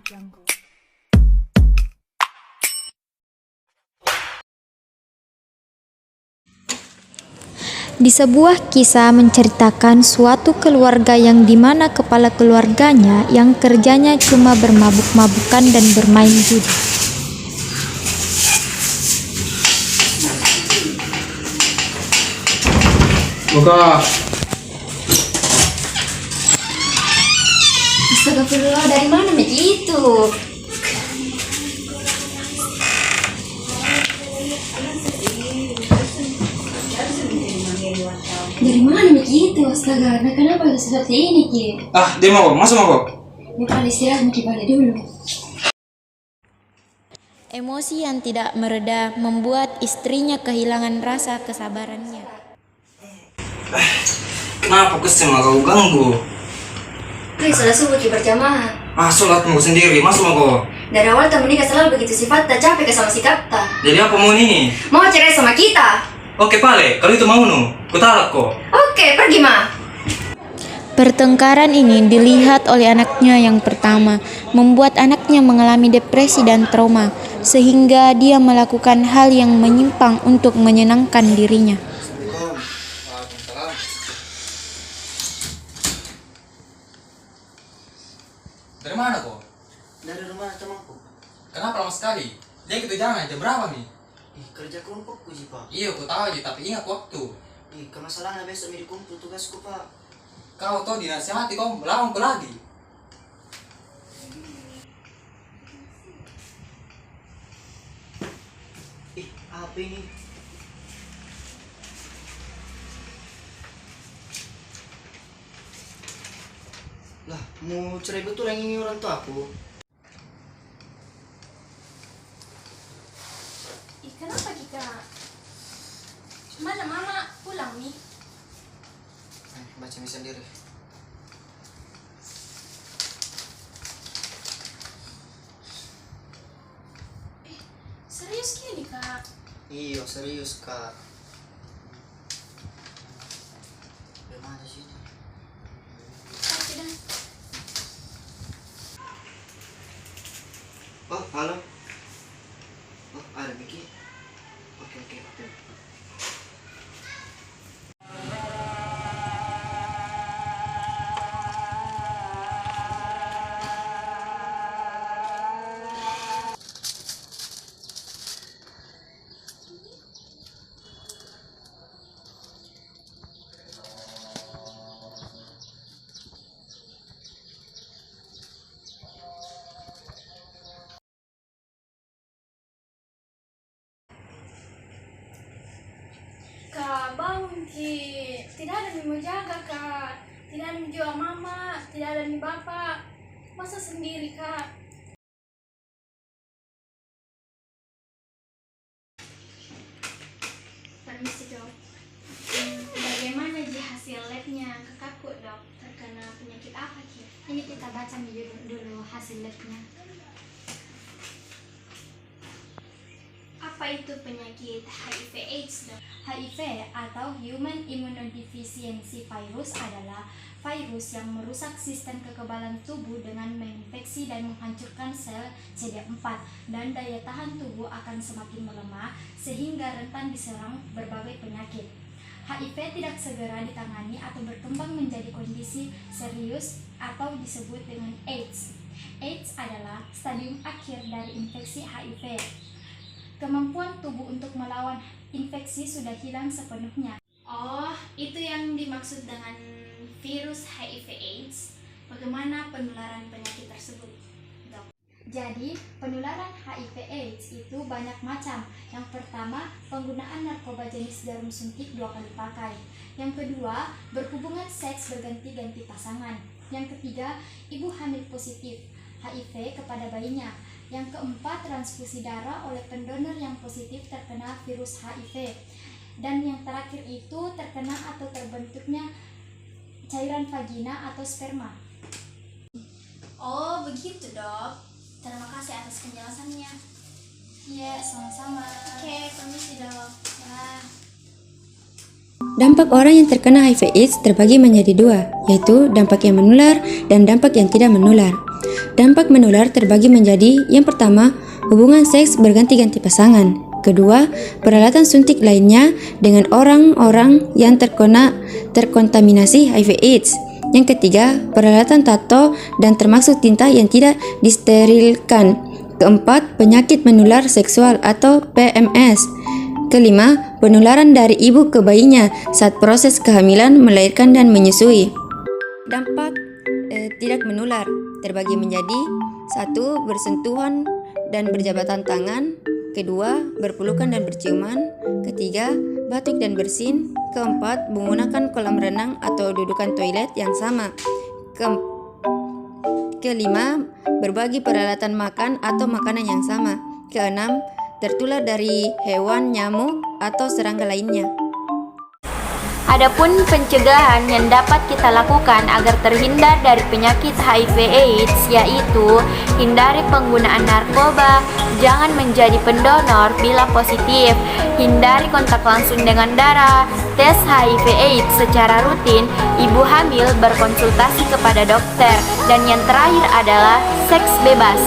Di sebuah kisah menceritakan suatu keluarga yang dimana kepala keluarganya yang kerjanya cuma bermabuk-mabukan dan bermain judi. Buka. Astagfirullah, dari mana begitu? Dari mana begitu? Astaga, nah kenapa bisa seperti ini, Ki? Dia mau, masuk mau. Ini paling istirahat, Ki, balik dulu. Emosi yang tidak mereda membuat istrinya kehilangan rasa kesabarannya. Kenapa kesel kau ganggu? Hai, salah subuh Ki berjamaah. Sholat mau sendiri, masuk mau. Dari awal tak menikah selalu begitu sifatnya, capek ke sama sikapta. Jadi apa mau ini? Mau cerai sama kita? Oke pale, kalau itu mau nu, kutarak kok. Oke, pergi mah. Pertengkaran ini dilihat oleh anaknya yang pertama, membuat anaknya mengalami depresi dan trauma, sehingga dia melakukan hal yang menyimpang untuk menyenangkan dirinya. Dari mana kok? Dari rumah temanku. Kenapa lama sekali? Dia gitu jangan, jam berapa nih? Kerja kelompokku sih, Pak. Iya, aku tahu aja, tapi ingat waktu. Kemasalahnya besok di kumpul tugasku, Pak. Kau tahu dinasihati kau melawan aku lagi. Apa ini? Lah, mau cerai betul yang ini orang tua aku. Kenapa kita? Mana mama pulang nih? Baca mie sendiri. Serius gini, Kak? Iya, serius, Kak. Dari mana sih ini? Oh, halo. Oh, ada Miki. Oke. Kak, bangun Ki. Tidak ada yang mau jaga, Kak. Tidak ada yang jual mama, tidak ada yang bapak. Masa sendiri, Kak? Permisi, Dok. Bagaimana hasil labnya kakakku, Dok? Terkena penyakit apa, Ki? Ini kita baca dulu hasil labnya. Apa itu penyakit HIV/AIDS, Dok? HIV atau Human Immunodeficiency Virus adalah virus yang merusak sistem kekebalan tubuh dengan menginfeksi dan menghancurkan sel CD4, dan daya tahan tubuh akan semakin melemah sehingga rentan diserang berbagai penyakit. HIV tidak segera ditangani atau berkembang menjadi kondisi serius atau disebut dengan AIDS. AIDS adalah stadium akhir dari infeksi HIV. Kemampuan tubuh untuk melawan infeksi sudah hilang sepenuhnya. Oh, itu yang dimaksud dengan virus HIV/AIDS. Bagaimana penularan penyakit tersebut, Dok? Jadi, penularan HIV/AIDS itu banyak macam. Yang pertama, penggunaan narkoba jenis jarum suntik 2 kali pakai. Yang kedua, berhubungan seks berganti-ganti pasangan. Yang ketiga, ibu hamil positif HIV kepada bayinya. Yang keempat, transfusi darah oleh pendonor yang positif terkena virus HIV. Dan yang terakhir itu terkena atau terbentuknya cairan vagina atau sperma. Oh, begitu, Dok. Terima kasih atas penjelasannya. Iya, sama-sama. Oke, permisi, Dok. Ya. Dampak orang yang terkena HIV/AIDS terbagi menjadi 2, yaitu dampak yang menular dan dampak yang tidak menular. Dampak menular terbagi menjadi yang pertama, hubungan seks berganti-ganti pasangan. Kedua, peralatan suntik lainnya dengan orang-orang yang terkontaminasi HIV/AIDS. Yang ketiga, peralatan tato dan termasuk tinta yang tidak disterilkan. Keempat, penyakit menular seksual atau PMS. Kelima, penularan dari ibu ke bayinya saat proses kehamilan, melahirkan dan menyusui. Dampak tidak menular terbagi menjadi 1. Bersentuhan dan berjabatan tangan. Kedua, berpelukan dan berciuman. Ketiga, batuk dan bersin. Keempat, menggunakan kolam renang atau dudukan toilet yang sama. Kelima, berbagi peralatan makan atau makanan yang sama. Keenam, tertular dari hewan, nyamuk, atau serangga lainnya. Adapun pencegahan yang dapat kita lakukan agar terhindar dari penyakit HIV/AIDS yaitu hindari penggunaan narkoba, jangan menjadi pendonor bila positif, hindari kontak langsung dengan darah, tes HIV/AIDS secara rutin, ibu hamil berkonsultasi kepada dokter, dan yang terakhir adalah seks bebas.